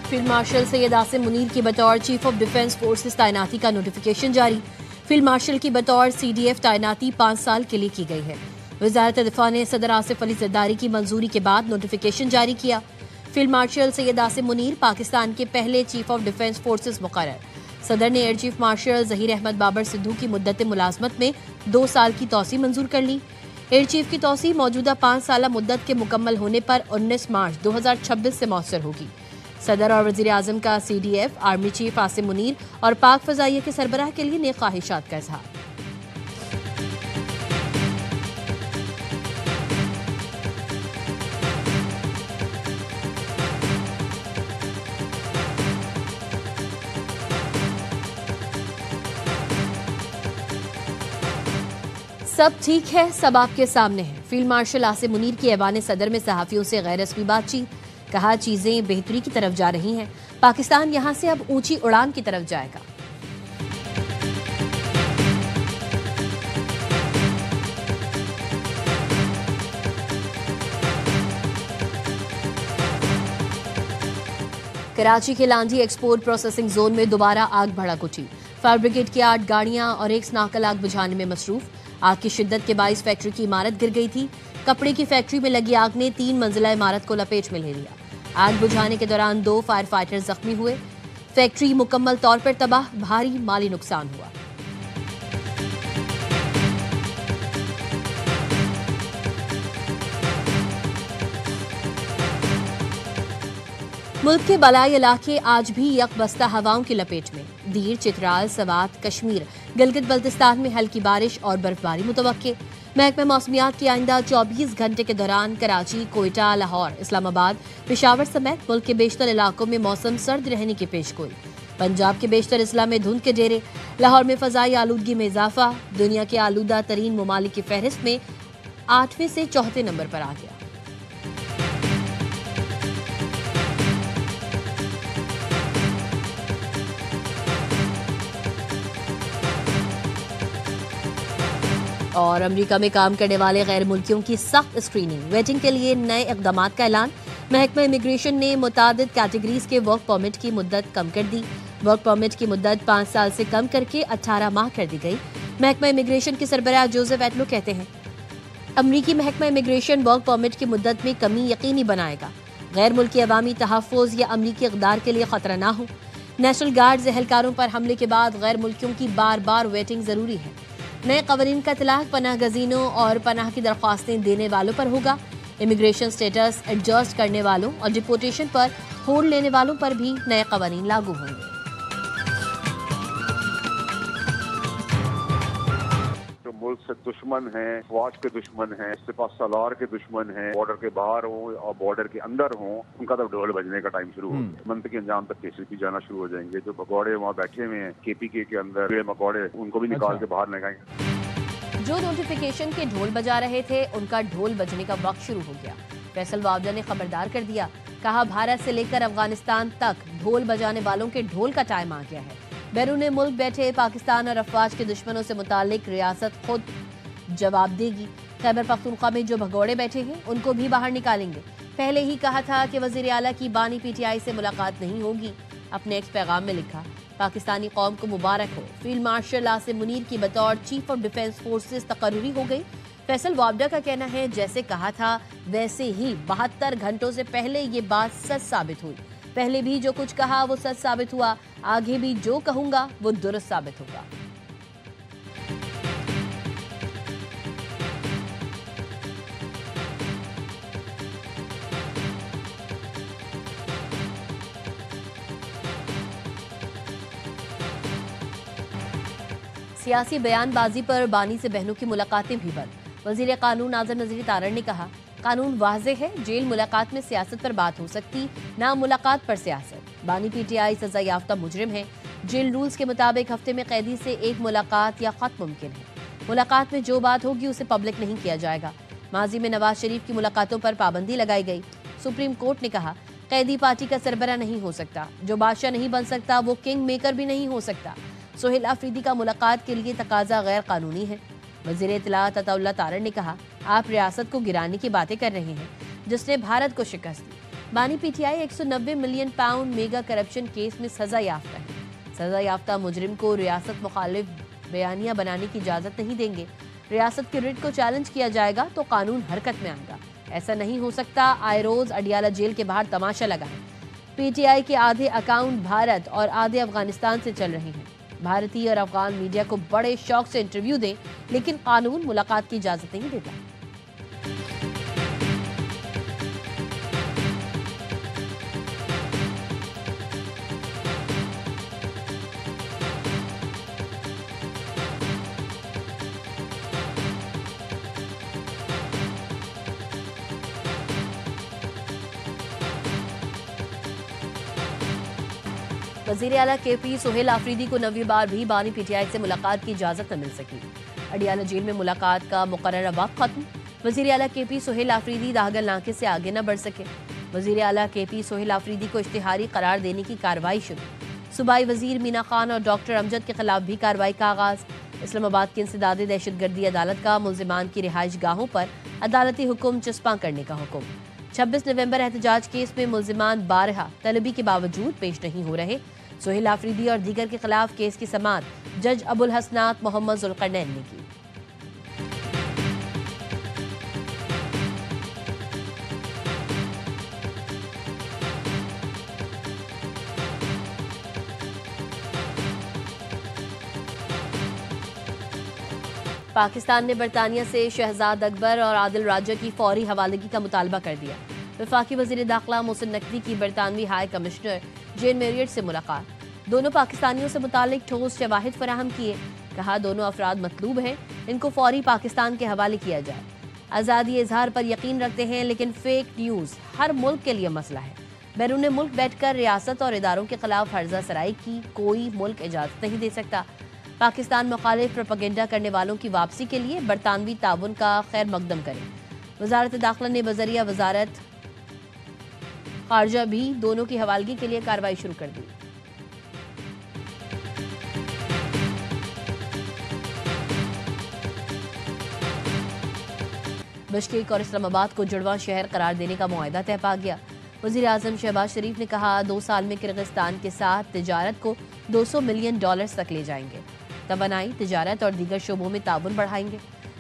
Field marshal Syed Asim Munir की बतौर chief of defence forces तैनाती का नोटिफिकेशन जारी। फील्ड मार्शल की बतौर CDF तैनाती 5 साल के लिए की गई है। वजारत दिफा ने सदर आसिफ अली जरदारी की मंजूरी के बाद नोटिफिकेशन जारी किया। फील्ड मार्शल सैयद आसिम मुनीर पाकिस्तान के पहले चीफ ऑफ डिफेंस फोर्सेस मुकर्रर। सदर ने air chief marshal Zaheer Ahmed Babar Sidhu की मुद्दत मुलाजमत में 2 साल की तौसी मंजूर कर ली। एयर चीफ की तौसी मौजूदा 5 साल मुद्दत के मुकम्मल होने पर 19 मार्च 2026 से मौसर होगी। सदर और वजीर आजम का CDF army chief Asim Munir और पाक फजाइया के सरबराह के लिए नेक ख्वाहिशात का इजहार। सब ठीक है, सब आपके सामने है। फील्ड मार्शल आसिम मुनीर की ऐवान सदर में सहाफियों से गैर रस्मी बातचीत। कहा, चीजें बेहतरी की तरफ जा रही हैं। पाकिस्तान यहां से अब ऊंची उड़ान की तरफ जाएगा। कराची के लांडी एक्सपोर्ट प्रोसेसिंग जोन में दोबारा आग भड़क उठी। फायर ब्रिगेड की 8 गाड़ियां और एक स्नाकल आग बुझाने में मसरूफ। आग की शिद्दत के बाइस फैक्ट्री की इमारत गिर गई थी। कपड़े की फैक्ट्री में लगी आग ने 3 मंजिला इमारत को लपेट में ले लिया। आग बुझाने के दौरान 2 फायर फाइटर जख्मी हुए। फैक्ट्री मुकम्मल तौर पर तबाह, भारी माली नुकसान हुआ। मुल्क के बलाई इलाके आज भी यकबस्ता हवाओं की लपेट में। दीर, चित्राल, सवात, कश्मीर, गिलगित बल्तिस्तान में हल्की बारिश और बर्फबारी मुतवक्के। महकमा मौसमियात की आइंदा 24 घंटे के दौरान कराची, कोयटा, लाहौर, इस्लामाबाद, पेशावर समेत मुल्क के बेशतर इलाकों में मौसम सर्द रहने की पेशगोई। पंजाब के बेशतर अजला में धुंध के डेरे। लाहौर में फजाई आलूदगी में इजाफा। दुनिया के आलूदा तरीन ममालिक की फहरिस्त में 8वें से 4थे नंबर पर आ गया। और अमेरिका में काम करने वाले गैर मुल्कियों की सख्त स्क्रीनिंग, वेटिंग के लिए नए इकदाम का ऐलान। महकमा इमिग्रेशन ने मुतादिद कैटेगरीज के वर्क परमिट की मुद्दत कम कर दी। वर्क परमिट की मुद्दत 5 साल से कम करके 18 माह कर दी गई। महकमा इमिग्रेशन के सरबराह जोसेफ एटलो कहते हैं, अमरीकी महकमा इमिग्रेशन वर्क परमिट की मुद्दत में कमी यकीनी बनाएगा। गैर मुल्की अवामी तहफ़्फ़ुज़ या अमरीकी इक़दार के लिए खतरा ना हो। नेशनल गार्ड्स एहलकारों पर हमले के बाद गैर मुल्कियों की बार बार वेटिंग जरूरी है। नए कवानीन का इतलाक़ पनाह गज़ीनों और पनाह की दरख्वास्तें देने वालों पर होगा। इमिग्रेशन स्टेटस एडजस्ट करने वालों और डिपोर्टेशन पर होल्ड लेने वालों पर भी नए कवानीन लागू होंगे। जो मुल्क से दुश्मन हैं, फौज के दुश्मन हैं, सिपा सलार के दुश्मन हैं, बॉर्डर के बाहर हों और बॉर्डर के अंदर हों, उनका तो ढोल बजने का टाइम शुरू हो गया। मंतकी अंजाम तक केसेस भी जाना शुरू हो जाएंगे। जो भगौड़े वहाँ बैठे हुए हैं KPK के अंदर, कीड़े मकोड़े, उनको भी निकाल के बाहर लगाएंगे। जो नोटिफिकेशन के ढोल बजा रहे थे, उनका ढोल बजने का वक्त शुरू हो गया। फैसल वावडा ने खबरदार कर दिया। कहा, भारत से लेकर अफगानिस्तान तक ढोल बजाने वालों के ढोल का टाइम आ गया है। बैरून मुल्क बैठे पाकिस्तान और अफवाज के दुश्मनों से मुतालिक रियासत खुद जवाब देगी। खैबर पख्तूनख्वा में जो भगौड़े बैठे हैं, उनको भी बाहर निकालेंगे। पहले ही कहा था कि वजीर आला की बानी PTI से मुलाकात नहीं होगी। अपने एक पैगाम में लिखा, पाकिस्तानी कौम को मुबारक हो, फील्ड मार्शल आसिम मुनीर की बतौर चीफ ऑफ डिफेंस फोर्सेस तकर्री हो गई। फैसल वावडा का कहना है, जैसे कहा था वैसे ही 72 घंटों से पहले ये बात सच साबित हुई। पहले भी जो कुछ कहा वो सच साबित हुआ, आगे भी जो कहूंगा वो दुरुस्त साबित होगा। सियासी बयानबाजी पर बानी से बहनों की मुलाकातें भी बंद। वजीर कानून नाज़िर नज़ीर तारड़ ने कहा, कानून वाज़ेह है, जेल मुलाकात में सियासत पर बात हो सकती, ना मुलाकात पर सियासत। बानी PTI सजा याफ्ता मुजरिम है। जेल रूल्स के मुताबिक हफ्ते में कैदी से एक मुलाकात या खत मुमकिन है। मुलाकात में जो बात होगी उसे पब्लिक नहीं किया जाएगा। माजी में नवाज शरीफ की मुलाकातों पर पाबंदी लगाई गई। सुप्रीम कोर्ट ने कहा, कैदी पार्टी का सरबरा नहीं हो सकता, जो बादशाह नहीं बन सकता वो किंग मेकर भी नहीं हो सकता। सोहेल अफरीदी का मुलाकात के लिए तकाजा गैर कानूनी है। वज़ीर इत्तलात अताउल्लाह तारड़ ने कहा, आप रियासत को गिराने की बातें कर रहे हैं, जिसने भारत को शिकस्त दी। बानी PTI 190 million pound mega corruption case में सजा याफ्ता है। सजा याफ्ता मुजरिम को रियासत मुखालिफ बयानिया बनाने की इजाजत नहीं देंगे। रियासत के रिट को चैलेंज किया जाएगा तो कानून हरकत में आएगा। ऐसा नहीं हो सकता, आए रोज अडियाला जेल के बाहर तमाशा लगा है। पीटीआई के आधे अकाउंट भारत और आधे अफगानिस्तान से चल रहे हैं। भारतीय और अफगान मीडिया को बड़े शौक से इंटरव्यू दें, लेकिन कानून मुलाकात की इजाजत नहीं देता। वजीर आला केपी सोहेल आफरीदी को 9वीं बार भी बानी पीटीआई से मुलाकात की इजाजत न मिल सकी। अडियाला जेल में मुलाकात का मुकर्ररा वक्त खत्म। वजीर आला केपी सोहेल आफरीदी दागल नाके से आगे न बढ़ सके। वजीर आला केपी सोहेल आफरीदी को इश्तिहारी करार देने की कार्रवाई शुरू। सूबाई वजीर मीना खान और डॉक्टर अमजद के खिलाफ भी कार्रवाई का आगाज। इस्लामाबाद की इंसदादी दहशतगर्दी अदालत का मुल्जिमान की रिहाइश गाहों पर अदालती हुक्म चस्पा करने का हुक्म। 26 नवंबर एहतजाज केस में मुल्जिमान बारहा तलबी के बावजूद पेश नहीं हो रहे। सोहेल आफरीदी और दीगर के खिलाफ केस की समाअत जज अबुल हसनात मोहम्मद जुल्करनैन ने की। पाकिस्तान ने बरतानिया से शहजाद अकबर और आदिल राजा की फौरी हवालगी का मुतालबा कर दिया। वफाकी वजीर दाखिला मोहसिन नकवी की बरतानवी हाई कमिश्नर जेन मेरियट से मुलाकात। दोनों पाकिस्तानियों से मुतालिक ठोस शवाहिद फराहम किए। कहा दोनों अफराद मतलूब हैं, इनको फौरी पाकिस्तान के हवाले किया जाए। आज़ादी इजहार पर यकीन रखते हैं, लेकिन फेक न्यूज़ हर मुल्क के लिए मसला है। बैरून मुल्क बैठकर रियासत और इदारों के खिलाफ हर्जा सराई की कोई मुल्क इजाज़त नहीं दे सकता। पाकिस्तान मुखालिफ प्रोपेगेंडा करने वालों की वापसी के लिए बरतानवी ताउन का खैर मकदम करें। वजारत दाखिला ने बजरिया वजारत खारजा भी दोनों की हवालगी के लिए कार्रवाई शुरू कर दी। बिश्केक और इस्लामाबाद को जुड़वा शहर करार देने का मुआहदा तय पा गया। वज़ीर आज़म शहबाज शरीफ ने कहा 2 साल में किर्गिस्तान के साथ तिजारत को $200 मिलियन तक ले जाएंगे। तवानाई, तिजारत और दीगर शोबों में ताउन बढ़ाएंगे।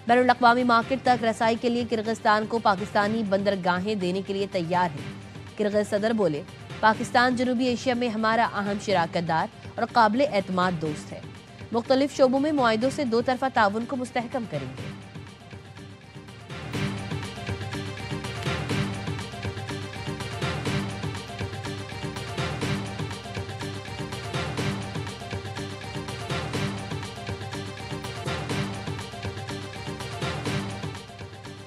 बैरुल अक़वामी मार्केट तक रसाई के लिए किर्गिस्तान को पाकिस्तानी बंदरगाहें देने के लिए तैयार है। किर्गिज़ सदर बोले, पाकिस्तान जनूबी एशिया में हमारा अहम शराकतदार और काबिल एतमाद दोस्त है। मुख्तलिफ शोबों में मुआहिदों से 2 तरफा ताउन को मुस्तहकम करेंगे।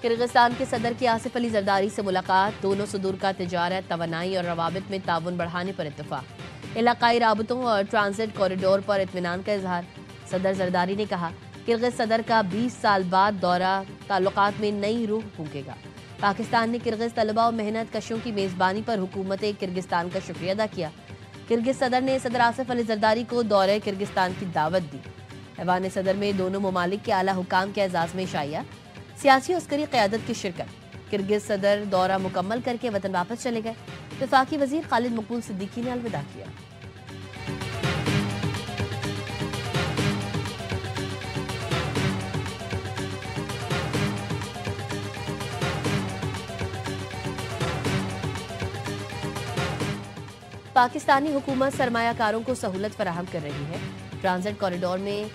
किर्गिस्तान के सदर की आसिफ अली जरदारी से मुलाकात। दोनों सदूर का तिजारत, तवानाई और रवाबित में ताउन बढ़ाने पर इत्तफाक। इलाकाई राबतों और ट्रांजिट कॉरिडोर पर इत्मीनान का इजहार। सदर जरदारी ने कहा किर्गिज सदर का 20 साल बाद दौरा ताल्लुकात में नई रूह फूंकेगा। पाकिस्तान ने किर्गिज तलबा और मेहनत कशों की मेज़बानी पर हुकूमत किर्गिस्तान का शुक्रिया अदा किया। किर्गिज सदर ने सदर आसिफ अली जरदारी को दौरे किर्गिस्तान की दावत दी। ऐवान सदर में दोनों ममालिक के आला हुकाम के एजाज़ में शाया सियासी अस्करी क़यादत की शिरकत। किर्गिज सदर दौरा मुकम्मल करके वतन वापस चले गए। वफाकी वजीर खालिद मकबूल सिद्दीकी ने अलविदा किया। पाकिस्तानी हुकूमत सरमायाकारों को सहूलत फराहम कर रही है। ट्रांजिट कॉरिडोर में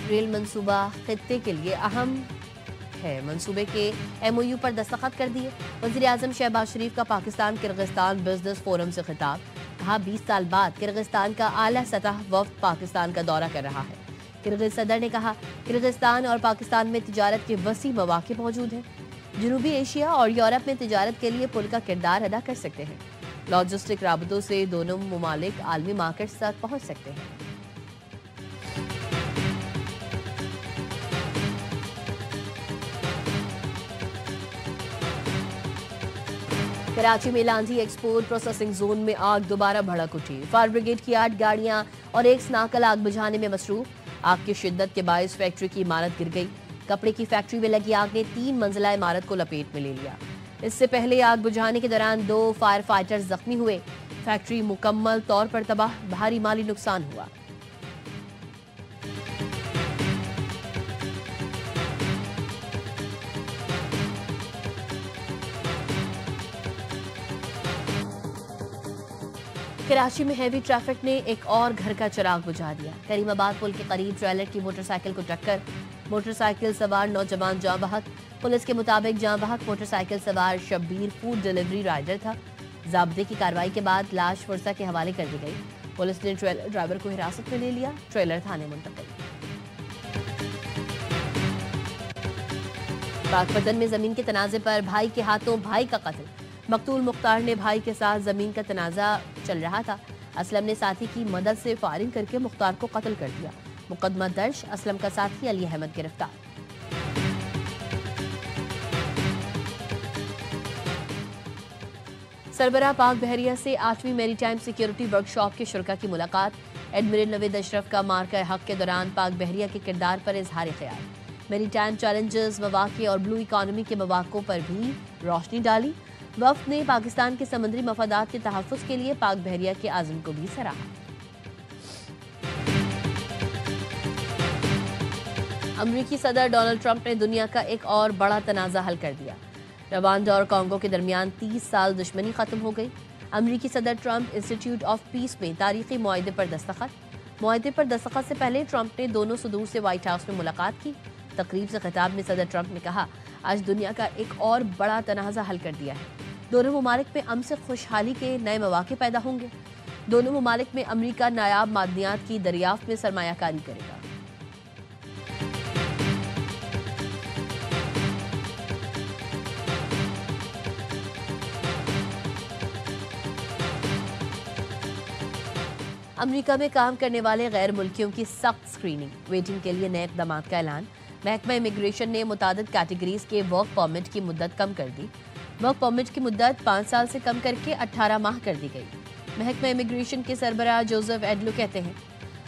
रेल मंसूबा खित्ते के लिए अहम है। मंसूबे के MOU पर दस्तखत कर दिए। वज़ीर आज़म शहबाज शरीफ का पाकिस्तान किर्गिस्तान बिजनेस फोरम से खिताब। कहा 20 साल बाद किर्गिस्तान का आला सतह वफ्द पाकिस्तान का दौरा कर रहा है। किर्गिज सदर ने कहा किर्गिस्तान और पाकिस्तान में तिजारत के वसी मौके मौजूद हैं। जनूबी एशिया और यूरोप में तिजारत के लिए पुल का किरदार अदा कर सकते हैं। लॉजिस्टिक राबतों से दोनों ममालिक आलमी मार्केट्स तक पहुँच सकते हैं। कराची में लांधी एक्सपोर्ट प्रोसेसिंग जोन में आग दोबारा भड़क उठी। फायर ब्रिगेड की 8 गाड़ियां और एक स्नाकल आग बुझाने में मसरूफ। आग की शिद्दत के बायस फैक्ट्री की इमारत गिर गई। कपड़े की फैक्ट्री में लगी आग ने 3 मंजिला इमारत को लपेट में ले लिया। इससे पहले आग बुझाने के दौरान 2 फायर फाइटर्स जख्मी हुए। फैक्ट्री मुकम्मल तौर पर तबाह, भारी माली नुकसान हुआ। कराची में हैवी ट्रैफिक ने एक और घर का चिराग बुझा दिया। करीमाबाद पुल के करीब ट्रेलर की मोटरसाइकिल को टक्कर, मोटरसाइकिल सवार नौजवान जाँ बहक। पुलिस के मुताबिक जाँ बहक मोटरसाइकिल सवार शब्बीर फूड डिलीवरी राइडर था। ज़ाब्ते की कार्रवाई के बाद लाश फुर्सा के हवाले कर दी गई। पुलिस ने ट्रेलर ड्राइवर को हिरासत में ले लिया, ट्रेलर थाने मुंतकिल। पाकपतन में जमीन के तनाजे पर भाई के हाथों भाई का कत्ल। मकतूल मुख्तार ने भाई के साथ जमीन का तनाजा चल रहा था। असलम ने साथी की मदद से फायरिंग करके मुख्तार को कत्ल कर दिया। मुकदमा दर्ज, असलम का साथी अली अहमद गिरफ्तार। सरबराह पाक बहरिया से 8वीं मैरीटाइम सिक्योरिटी वर्कशॉप के शुरका की मुलाकात। एडमिरल नवेद अशरफ का मार्का हक के दौरान पाक बहरिया के किरदार पर इजहार ख्याल। मैरीटाइम चैलेंजेस, मवाक़े और ब्लू इकॉनमी के मवाक़ों पर भी रोशनी डाली। वफ्द ने पाकिस्तान के समुद्री मफादात के तहफ़्फ़ुज़ के लिए पाक बहरिया के आज़म को भी सराहा। अमरीकी सदर डोनाल्ड ट्रंप ने दुनिया का एक और बड़ा तनाज़ा हल कर दिया। रवांडा और कांगो के दरमियान 30 साल दुश्मनी खत्म हो गई। अमरीकी सदर ट्रंप इंस्टीट्यूट ऑफ पीस में तारीखी मुआहदे पर दस्तखत। मुआहदे पर दस्तखत से पहले ट्रंप ने दोनों सदूर से व्हाइट हाउस में मुलाकात की। तकरीब से खिताब में सदर ट्रंप ने कहा, आज दुनिया का एक और बड़ा तनाज़ा हल कर दिया है। दोनों ममालिक में अमन से खुशहाली के नए मौके पैदा होंगे। दोनों ममालिक में अमरीका नायाब मादनियात की दरियाफ्त में सरमायाकारी करेगा। अमरीका में काम करने वाले गैर मुल्कियों की सख्त स्क्रीनिंग, वेटिंग के लिए नए इक़दामात का ऐलान। महकमा इमिग्रेशन ने मुतादिद कैटेगरीज के वर्क परमिट की मुद्दत कम कर दी। वर्क परमिट की मुद्दत 5 साल से कम करके 18 माह कर दी गई। महकमा इमिग्रेशन के सरबराह जोसेफ एडलू कहते हैं,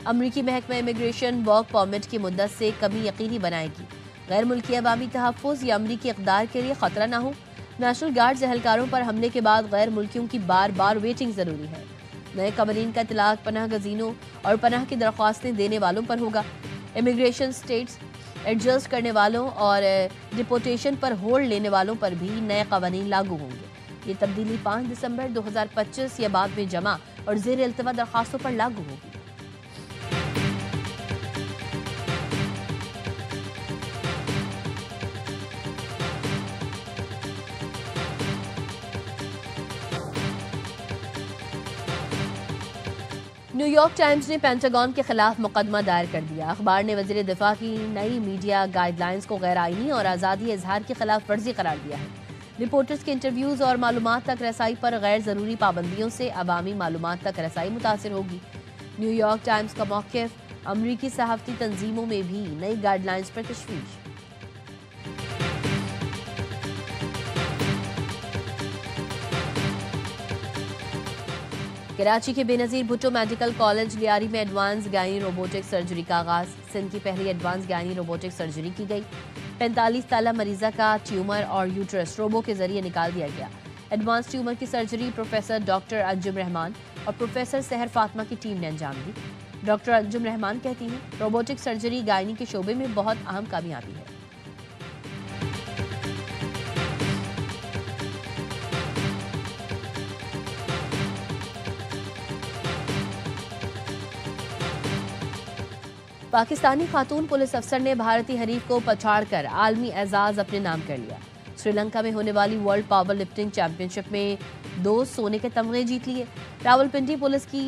अमरीकी महकमा इमिग्रेशन वर्क परमिट की मुद्दत से कमी यकीनी बनाएगी। गैर मुल्की अवामी तहफ़्फ़ुज़ या अमरीकी इक़दार के लिए खतरा न हो। नेशनल गार्ड्स एहलकारों पर हमले के बाद गैर मुल्कियों की बार बार वेटिंग ज़रूरी है। नए कवानीन का इतलाक़ पनाह गज़ीनों और पनाह की दरख्वास्तें देने वालों पर होगा। इमिग्रेशन स्टेट्स एडजस्ट करने वालों और डिपोटेशन पर होल्ड लेने वालों पर भी नए कवानीन लागू होंगे। ये तब्दीली 5 दिसंबर 2025 या बाद में जमा और ज़ेर इल्तवा दरख्वास्तों पर लागू होगी। न्यूयॉर्क टाइम्स ने पेंटागन के खिलाफ मुकदमा दायर कर दिया। अखबार ने वज़ीर दिफा की नई मीडिया गाइडलाइंस को गैर आईनी और आज़ादी इजहार की खिलाफ वर्जी करार दिया है। रिपोर्टर्स के इंटरव्यूज़ और मालूमात तक रसाई पर गैर ज़रूरी पाबंदियों से अवामी मालूमात तक रसाई मुतासिर होगी। न्यूयॉर्क टाइम्स का मौक़िफ़, अमरीकी सहाफ़ती तंजीमों में भी नई गाइडलाइंस पर तशवीश। कराची के बेनज़ीर भुट्टो मेडिकल कॉलेज लियारी में एडवांस गायनी रोबोटिक सर्जरी का आगाज। सिंध की पहली एडवांस गायनी रोबोटिक सर्जरी की गई। 45 साल मरीजा का ट्यूमर और यूट्रस रोबो के जरिए निकाल दिया गया। एडवांस ट्यूमर की surgery professor doctor Anjum Rahman और प्रोफेसर सहर फातिमा की टीम ने अंजाम दी। डॉक्टर अंजुम रहमान कहती हैं, रोबोटिक सर्जरी गायनी के शोबे में बहुत अहम कामयाबी है। पाकिस्तानी खातून पुलिस अफसर ने भारतीय हरीफ को पछाड़कर आलमी एजाज अपने नाम कर लिया। श्रीलंका में होने वाली वर्ल्ड पावर लिफ्टिंग चैंपियनशिप में 2 सोने के तमगे जीत लिए। रावलपिंडी पुलिस की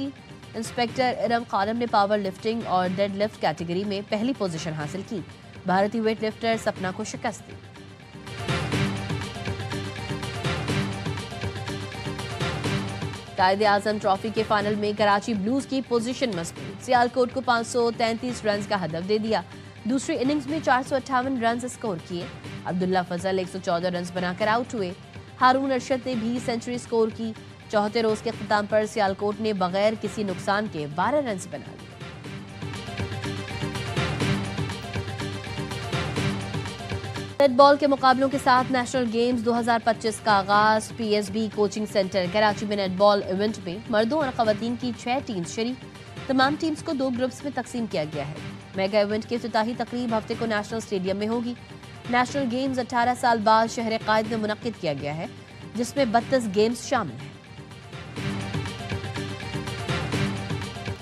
इंस्पेक्टर इरम खानम ने पावर लिफ्टिंग और डेड लिफ्ट कैटेगरी में पहली पोजीशन हासिल की। भारतीय वेट लिफ्टर सपना को शिकस्त दी। कायदे आजम ट्रॉफी के फाइनल में कराची ब्लूज की पोजीशन मजबूत। सियालकोट को 533 रन का हदफ दे दिया। दूसरी इनिंग्स में 458 रन स्कोर किए। अब्दुल्ला फजल 114 रन बनाकर आउट हुए। हारून अरशद ने भी सेंचुरी स्कोर की। चौथे रोज के अख्ताम पर सियालकोट ने बगैर किसी नुकसान के 12 रन बना लिए। नेटबॉल के मुकाबलों के साथ नेशनल गेम्स 2025 का आगाज। पीएसबी कोचिंग सेंटर कराची में नेटबॉल इवेंट में मर्दों और खवातीन की 6 टीम्स शरीक। तमाम टीम्स को 2 ग्रुप्स में तकसीम किया गया है। मेगा इवेंट की इफ्तिताही तकरीब हफ्ते को नेशनल स्टेडियम में होगी। नेशनल गेम्स 18 साल बाद शहर कायद में मुनक्किद किया गया है, जिसमें 32 गेम्स शामिल हैं।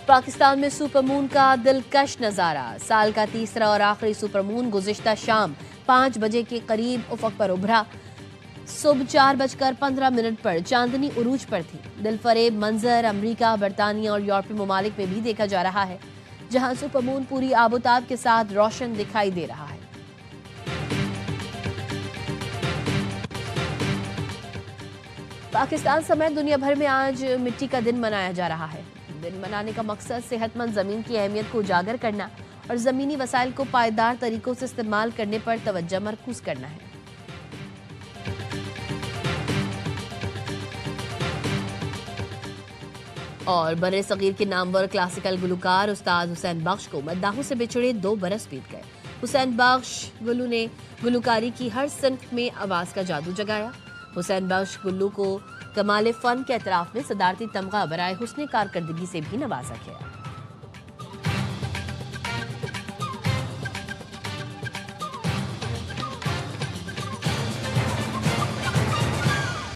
पाकिस्तान में सुपरमून का दिलकश नजारा। साल का तीसरा और आखिरी सुपरमून गुज़िश्ता शाम 5 बजे के करीब उफक पर उभरा। सुबह 4:15 पर चांदनी उरूज पर थी। दिलफरेब मंजर अमेरिका, बरतानिया और यूरोपीय ममालिक में भी देखा जा रहा है, जहां सुपरमून पूरी आबोताब के साथ रोशन दिखाई दे रहा है। पाकिस्तान समेत दुनिया भर में आज मिट्टी का दिन मनाया जा रहा है। दिन मनाने का मकसद सेहतमंद जमीन की अहमियत को उजागर करना और जमीनी वसाइल को पायदार तरीकों से इस्तेमाल करने पर तवज्जो मरकूज करना है। और बरे सगीर के नामवर क्लासिकल गुलकार उस्ताद हुसैन बख्श को मद्दाहों से बिछड़े 2 बरस बीत गए। हुसैन बख्श गुल्लू ने गुलकारी की हर सिन्फ में आवाज का जादू जगाया। हुसैन बख्श गुल्लू को कमाल फन के एतराफ में सदारती तमगा बराए हुस्ने कारकर्दगी से भी नवाजा गया।